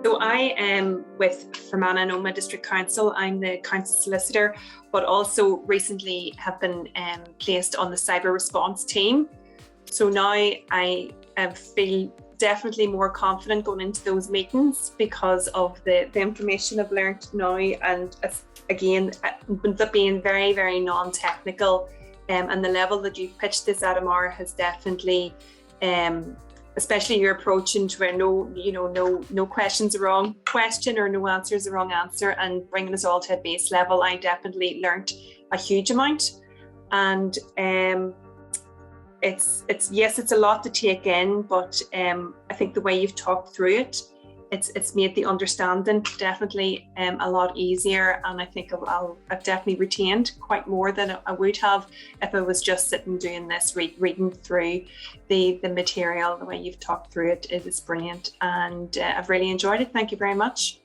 So I am with Fermanagh and Omagh District Council. I'm the council solicitor, but also recently have been placed on the cyber response team. So now I feel definitely more confident going into those meetings because of the information I've learned now, and again, being very, very non-technical, and the level that you've pitched this at, Omagh, has definitely, especially your approach into where no question's a wrong question or no answer is a wrong answer, and bringing us all to a base level. I definitely learnt a huge amount, and it's a lot to take in, but I think the way you've talked through it, it's made the understanding definitely a lot easier, and I think I've definitely retained quite more than I would have if I was just sitting doing this, reading through the material. The way you've talked through it is brilliant, and I've really enjoyed it. Thank you very much.